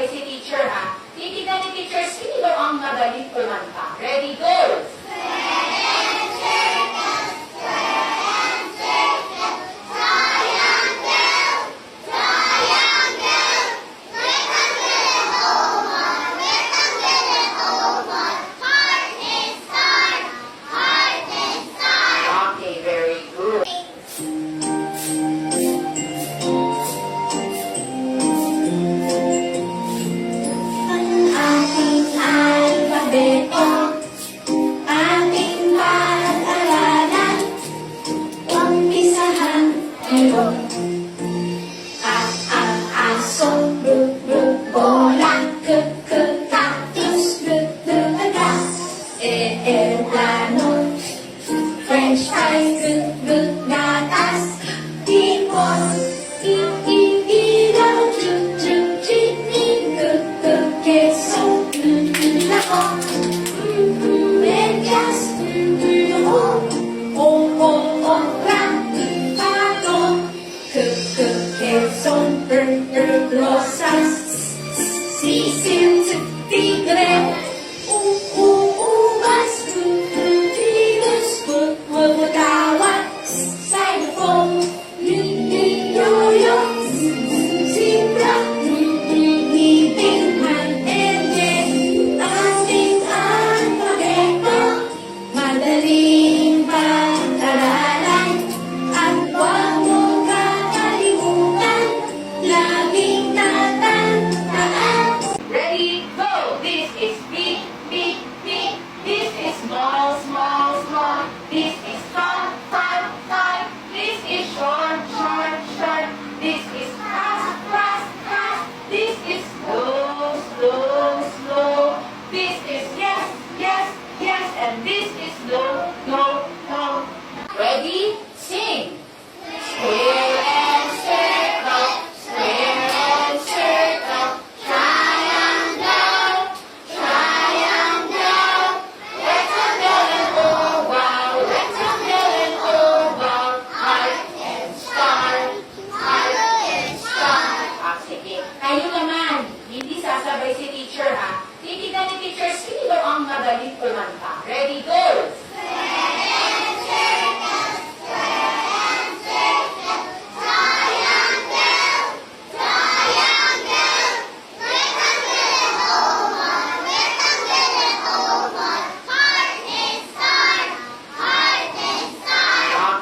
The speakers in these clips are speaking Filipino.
sasabay si teacher ha. Titignan ni teacher sino ang magaling kumanta. Ready, go! Okay, very good. Ang ating alfabeto, ating pag-aralan, umpisahan ngayon. At ang aso, bola, cactus, agas, aeroplano, French fries, gatas, hipon, ilaw, chinig, keso, nako, medyas, okra, pato, quezon, rosas, sisil, tigre, ubas, virus, tawat, styrofoam, yoyo, zebra, ngipin, ende, ating alfabeto, madaling pag-aralan, at huwag mo kakalimutan, laging tatandaan. Ready, go! This is big, big, big. This is small, small, small. This is far, far, far. This is short, short, short. This is fast, fast, fast. This is slow, slow, slow. This is yes, yes, yes. And this is no, no, no. Ready? Sing! Square and circle, square and circle. Triangle, triangle. Rectangle and oval, rectangle and oval. Heart and star, heart and star. Ah, sige. Kayo naman, hindi sasabay si teacher ha. Titignan ni teacher sino ang magaling kumanta. Ready, go!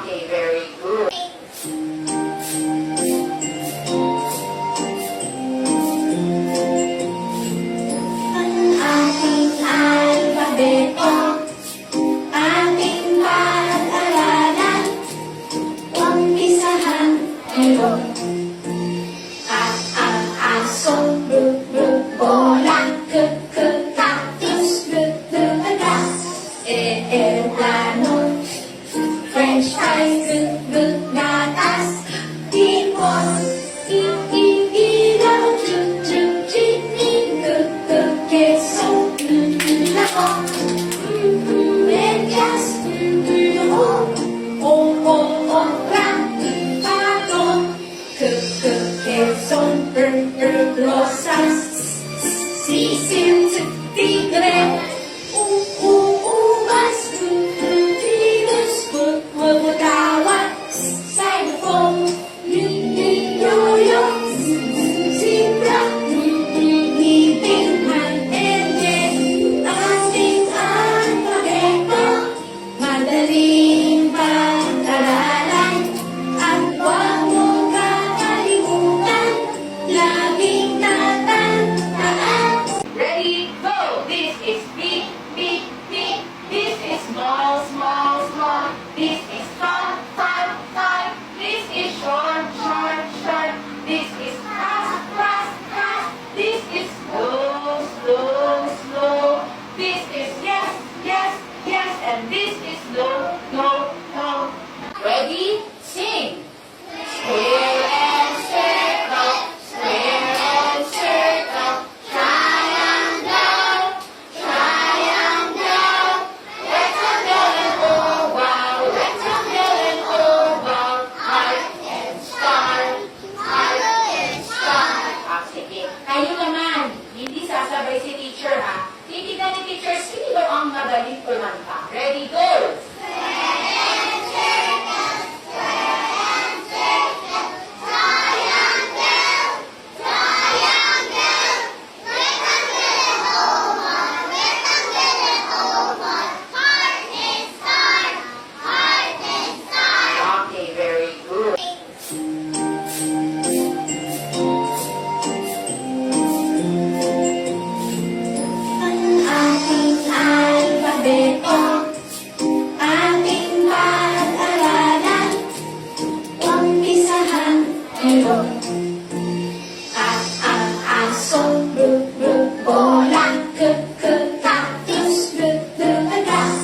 Okay, very good. Ang ating alfabeto, ating pag-aralan, umpisahan ngayon. At ang aso, bola, cactus, agas, aeroplano, French fries, gatas, hipon, ilaw, chinig, keso, nako, medyas, okra, pato, quezon, rosas, sisil, tigre, ubas, virus, tawat, styrofoam, yoyo, zebra, ngipin, ende, ating alfabeto, madaling pag-aralan, at huwag mo kakalimutan, laging tatandaan. Ready, sasabay si teacher ha. Titignan ni teacher sino ang magaling kumanta. Ready, go! Okay, very good. Ang ating alfabeto, ating pag-aralan, umpisahan ngayon. At ang aso, bola, cactus, dagat,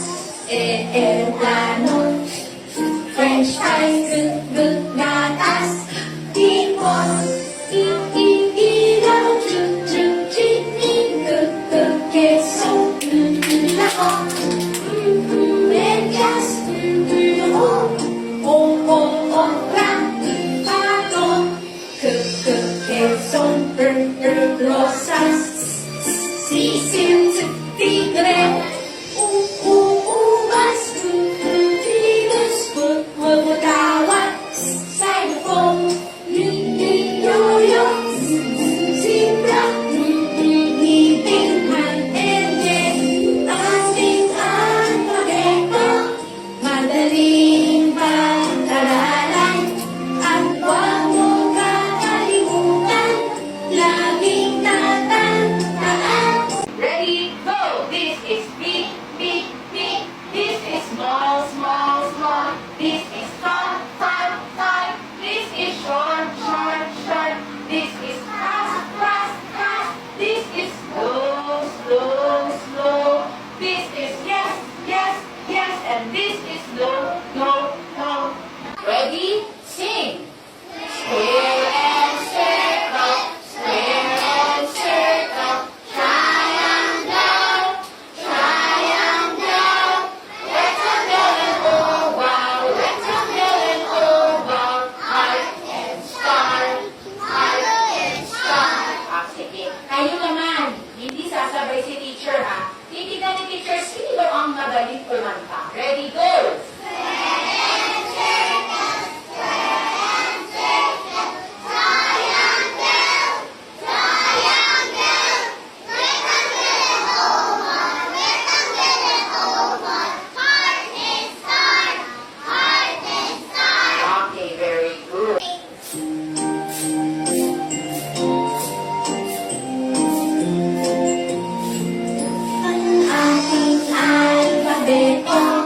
eroplano, French fries, gatas, hipon, ilaw, chinig, keso, lako, medyas, okra, pato, keso, rosas, sisim, tigre, ubas, virus, tawat, xylophone, yoyo, zebra, ngipin, ende, ating alfabeto, madaling pag-aralan, at huwag mo kakalimutan, laging tatandaan. Ready, go! This is big, big, big. This is small, small, small. This is tall, tall, tall. This is short, short, short. This is fast, fast, fast. This is slow, slow, slow. This is yes, yes, yes. And this is no, no, no. Ready? Sing. Square and circle, square and circle. Triangle, triangle. Rectangle and oval, rectangle and oval. Heart and star, heart and star. Sige. Kayo naman, hindi sasabay si teacher ha. Titignan ni teacher sino ang magaling kumanta. Ready, go! Okay, very good. Ang ating alfabeto,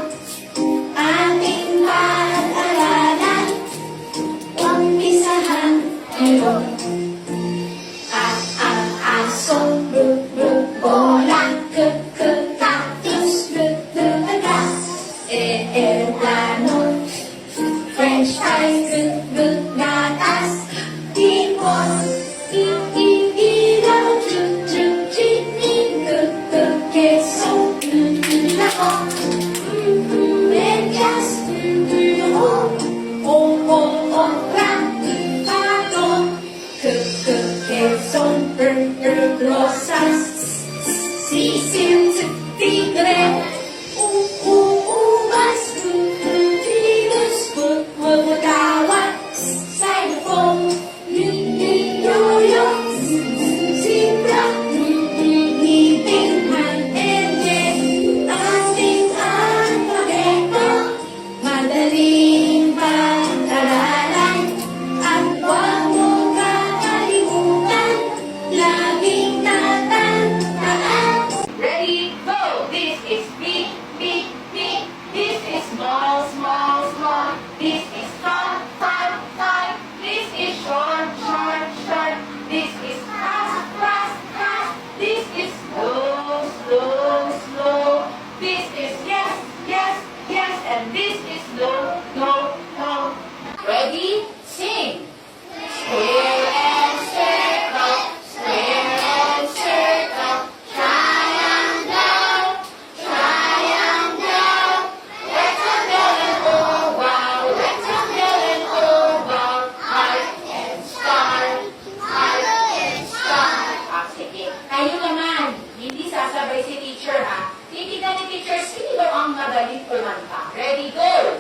kumanta. Ready, go!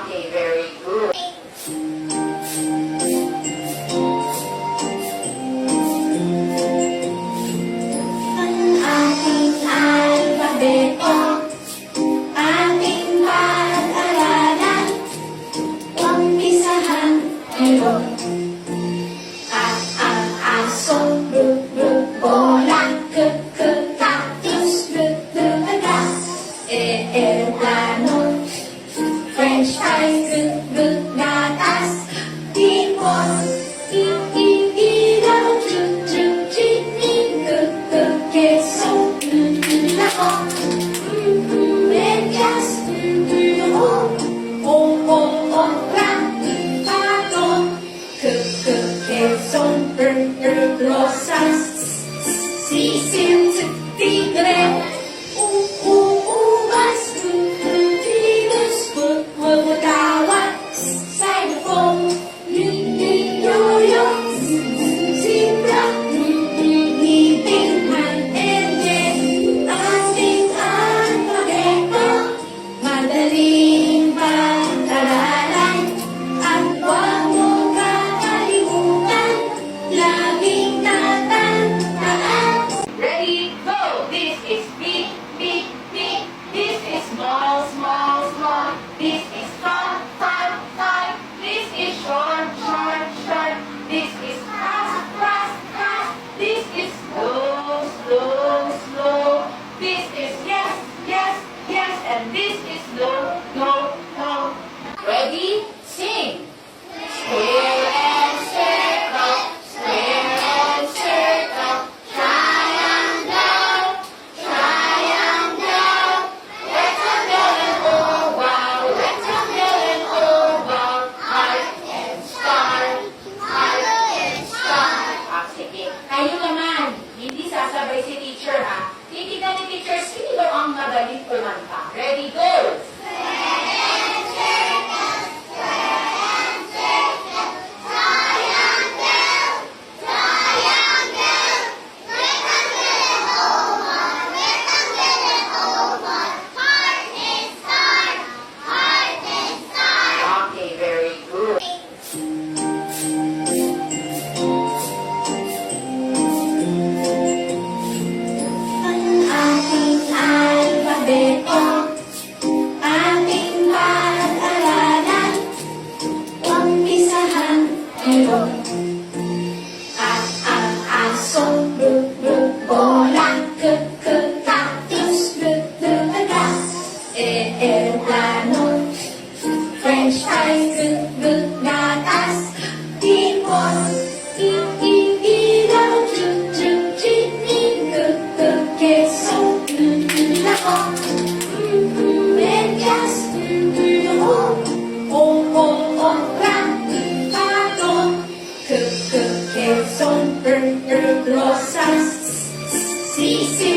Okay, very good. Ang ating alpabeto, ating pag-aralan, umpisahan ngayon. At ang aso, bola, cactus, tagas, eroplano, French fries, gatas, tipon, ilaw, chinig, keso, nako, medyas, okra, pato, keso, rosas, sisil, tigre, ubas, virus, tawat, styrofoam, yoyo, zebra, ngipin, ating alpabeto, madaling pag-aralan, at huwag mo kakalimutan, laging tatandaan. Ready, go! This is big, big, big. This is small, small, small. This is fun, fun, fun. This is short, short, short. This is fast, fast, fast. This is slow, slow, slow. This is yes, yes, yes. And this is no, no, no. Ready? Sing. Square and circle, square and circle. Triangle, triangle. Rectangle and oval, rectangle and oval. Heart and star, heart and star. Sige. Kayo naman, hindi sasabay si teacher ha. Titignan ni teacher, sino ang magaling kumanta. Ready, go! Okay, very good. Ang ating alpabeto, ating pag-aralan, umpisahan ngayon. At ang aso, bola, cactus, tagas, eroplano, French fries, gatas, tipon, ilaw, chinig, keso, nako, medyas, okra, pato, keso, rosas, sisil,